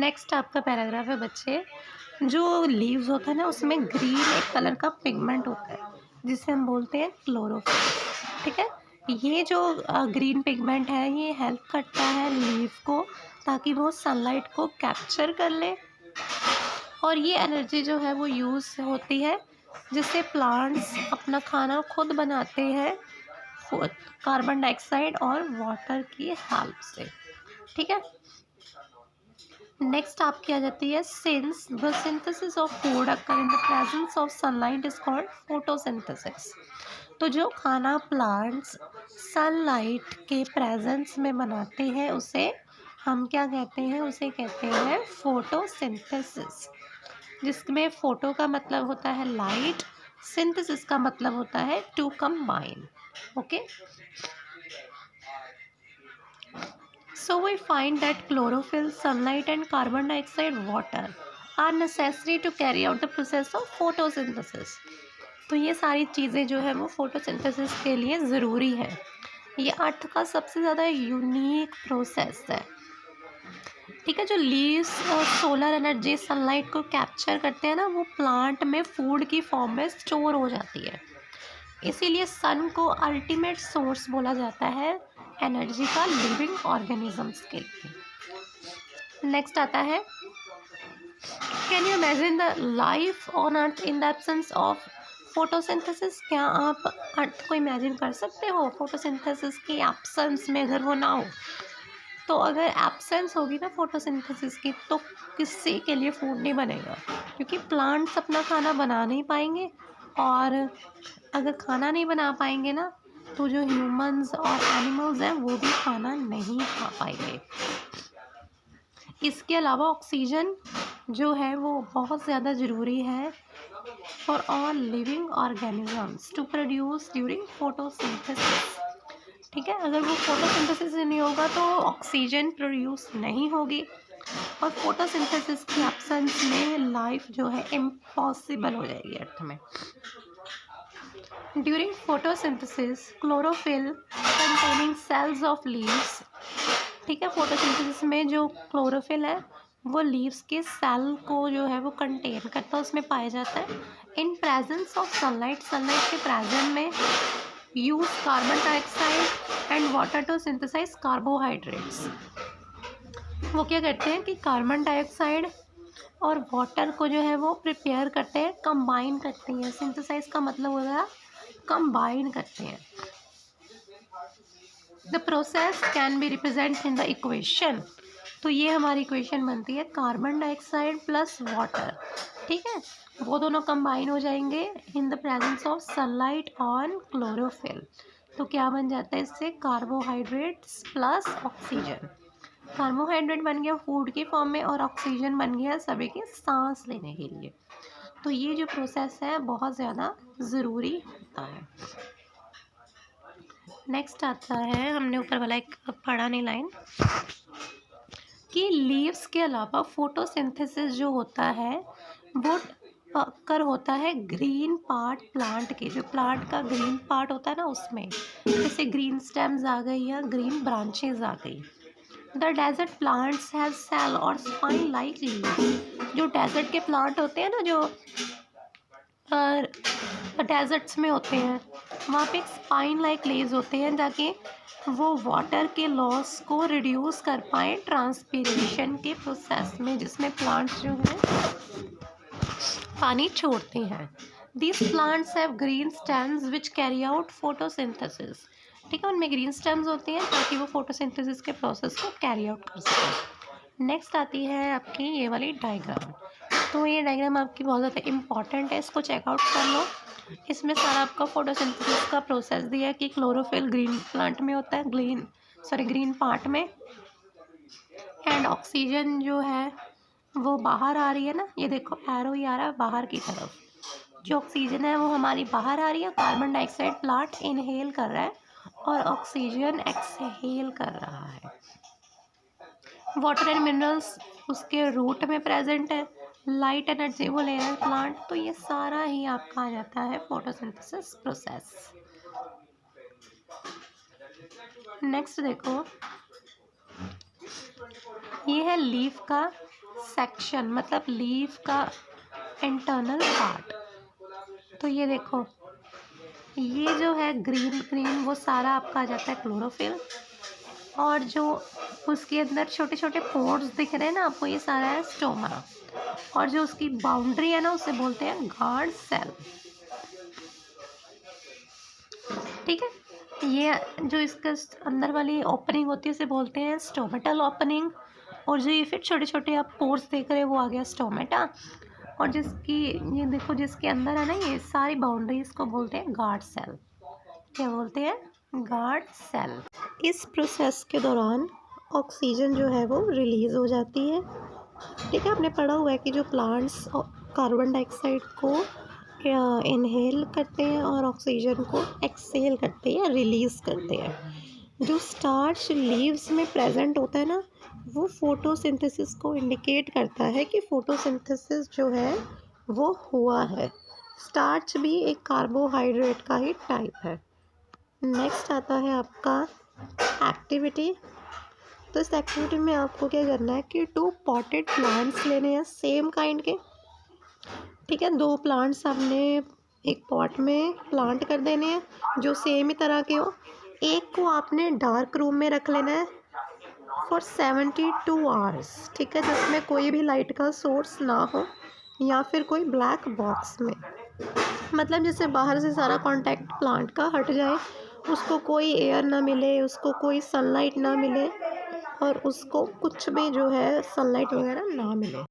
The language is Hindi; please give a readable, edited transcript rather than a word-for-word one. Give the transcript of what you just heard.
नेक्स्ट आपका पैराग्राफ है बच्चे। जो लीव्स होता है ना उसमें ग्रीन एक कलर का पिगमेंट होता है जिसे हम बोलते हैं क्लोरोफिल। ठीक है, ये जो ग्रीन पिगमेंट है ये हेल्प करता है लीफ को ताकि वो सनलाइट को कैप्चर कर ले, और ये एनर्जी जो है वो यूज़ होती है जिससे प्लांट्स अपना खाना खुद बनाते हैं कार्बन डाइऑक्साइड और वाटर की हेल्प से। ठीक है, नेक्स्ट आपकी आ जाती है since the synthesis of food occur in the presence of sunlight is called photosynthesis. तो जो खाना प्लांट्स सनलाइट के प्रेजेंस में बनाते हैं उसे हम क्या कहते हैं, उसे कहते हैं फोटोसिंथेसिस, जिसमें फोटो का मतलब होता है लाइट, सिंथेसिस का मतलब होता है to combine. Okay, so we find that chlorophyll, sunlight and carbon dioxide, water are necessary to carry out the process of photosynthesis। तो ये सारी चीज़ें जो है वो फोटोसिंथेसिस के लिए ज़रूरी है। ये अर्थ का सबसे ज़्यादा यूनिक प्रोसेस है। ठीक है, जो लीव्स और सोलर एनर्जी सनलाइट को कैप्चर करते हैं ना, वो प्लांट में फूड की फॉर्म में स्टोर हो जाती है। इसीलिए सन को अल्टीमेट सोर्स बोला जाता है एनर्जी का लिविंग ऑर्गेनिजम्स के लिए। नेक्स्ट आता है, can you imagine the life on earth in the absence of photosynthesis. क्या आप अर्थ को इमेजिन कर सकते हो फोटोसिंथेसिस की एब्सेंस में? अगर वो ना हो तो अगर एब्सेंस होगी ना फोटोसिंथेसिस की तो किसी के लिए फूड नहीं बनेगा, क्योंकि प्लांट्स अपना खाना बना नहीं पाएंगे, और अगर खाना नहीं बना पाएंगे ना तो जो ह्यूमंस और एनिमल्स हैं वो भी खाना नहीं खा पाएंगे। इसके अलावा ऑक्सीजन जो है वो बहुत ज़्यादा ज़रूरी है for all living organisms to produce during photosynthesis. ठीक है, अगर वो फोटोसिंथेसिस नहीं होगा तो ऑक्सीजन प्रोड्यूस नहीं होगी, और फोटोसिंथेसिस की एब्सेंस में लाइफ जो है इम्पॉसिबल हो जाएगी अर्थ में। During photosynthesis chlorophyll containing cells of leaves. ठीक है, फोटोसिंथेसिस में जो क्लोरोफिल है वो लीव्स के सेल को जो है वो कंटेन करता है, उसमें पाया जाता है। In presence of sunlight, sunlight के प्रेजेंट में use carbon dioxide and water to synthesize carbohydrates. वो क्या करते हैं कि कार्बन डाइऑक्साइड और वाटर को जो है वो प्रिपेयर करते हैं, कंबाइन करते हैं। सिंथेसाइज का मतलब हो गया कंबाइन करते हैं। The process can be represent in the equation. तो ये हमारी इक्वेशन बनती है कार्बन डाइऑक्साइड प्लस वाटर। ठीक है, वो दोनों कंबाइन हो जाएंगे in the presence of sunlight on chlorophyll. तो क्या बन जाता है इससे, कार्बोहाइड्रेट्स प्लस ऑक्सीजन। कार्बोहाइड्रेट बन गया फूड की फॉर्म में, और ऑक्सीजन बन गया सभी के सांस लेने के लिए। तो ये जो प्रोसेस है बहुत ज़्यादा ज़रूरी होता है। नेक्स्ट आता है, हमने ऊपर वाला एक पढ़ा नहीं लाइन, कि लीव्स के अलावा फोटोसिंथेसिस जो होता है वो कर होता है ग्रीन पार्ट प्लांट के। जो प्लांट का ग्रीन पार्ट होता है ना उसमें, जैसे ग्रीन स्टेम्स आ गई या ग्रीन ब्रांचेज आ गई। The desert plants have cell और स्पाइन लाइक लीव्स। जो डेजर्ट के प्लांट होते हैं ना, जो डेजर्ट्स में होते हैं, वहाँ पे स्पाइन लाइक लीव्स होते हैं ताकि वो वाटर के लॉस को रिड्यूस कर पाएँ ट्रांसपीरेशन के प्रोसेस में, जिसमें प्लांट्स जो हैं पानी छोड़ते हैं। These plants have green stems which carry out photosynthesis। ठीक है, उनमें ग्रीन स्टेम्स होते हैं ताकि वो फोटोसिंथेसिस के प्रोसेस को कैरी आउट कर सकें। नेक्स्ट आती है आपकी ये वाली डायग्राम। तो ये डायग्राम आपकी बहुत ज़्यादा इम्पॉर्टेंट है, इसको चेकआउट कर लो। इसमें सारा आपका फोटोसिंथेसिस का प्रोसेस दिया है कि क्लोरोफिल ग्रीन प्लांट में होता है, ग्रीन पार्ट में, एंड ऑक्सीजन जो है वो बाहर आ रही है ना, ये देखो एरो ही आ रहा है बाहर की तरफ। जो ऑक्सीजन है वो हमारी बाहर आ रही है, कार्बन डाइऑक्साइड प्लांट इनहेल कर रहा है और ऑक्सीजन एक्सहेल कर रहा है। वाटर एंड मिनरल्स उसके रूट में प्रेजेंट है, लाइट एनर्जी वो ले रहा है प्लांट। तो ये सारा ही आपका आ जाता है फोटोसिंथेसिस प्रोसेस। नेक्स्ट देखो, ये है लीफ का सेक्शन मतलब लीफ का इंटरनल पार्ट। तो ये देखो, ये जो है ग्रीन ग्रीन वो सारा आपका आ जाता है क्लोरोफिल, और जो उसके अंदर छोटे छोटे पोर्स दिख रहे हैं ना आपको, ये सारा है स्टोमा, और जो उसकी बाउंड्री है ना उसे बोलते हैं गार्ड सेल। ठीक है, ये जो इसका अंदर वाली ओपनिंग होती है उसे बोलते हैं स्टोमेटल ओपनिंग, और जो ये फिर छोटे छोटे आप पोर्स देख रहे हैं वो आ गया स्टोमेटा, और जिसकी ये देखो जिसके अंदर है ना ये सारी बाउंड्री, इसको बोलते हैं गार्ड सेल। क्या बोलते हैं? Guard cell. इस प्रोसेस के दौरान ऑक्सीजन जो है वो रिलीज़ हो जाती है। ठीक है, आपने पढ़ा हुआ है कि जो प्लांट्स कार्बन डाइऑक्साइड को इनहेल करते हैं और ऑक्सीजन को एक्सहेल करते हैं, रिलीज़ करते हैं। जो स्टार्च लीव्स में प्रेजेंट होता है ना, वो फोटोसिंथेसिस को इंडिकेट करता है कि फोटोसिंथेसिस जो है वो हुआ है। स्टार्च भी एक कार्बोहाइड्रेट का ही टाइप है। नेक्स्ट आता है आपका एक्टिविटी। तो इस एक्टिविटी में आपको क्या करना है कि 2 पॉटेड प्लांट्स लेने हैं सेम काइंड के। ठीक है, 2 प्लांट्स आपने एक पॉट में प्लांट कर देने हैं जो सेम ही तरह के हो। एक को आपने डार्क रूम में रख लेना है फॉर 72 आवर्स। ठीक है, जिसमें कोई भी लाइट का सोर्स ना हो, या फिर कोई ब्लैक बॉक्स में, मतलब जैसे बाहर से सारा कांटेक्ट प्लांट का हट जाए, उसको कोई एयर ना मिले, उसको कोई सनलाइट ना मिले, और उसको कुछ भी जो है सनलाइट वगैरह ना मिले।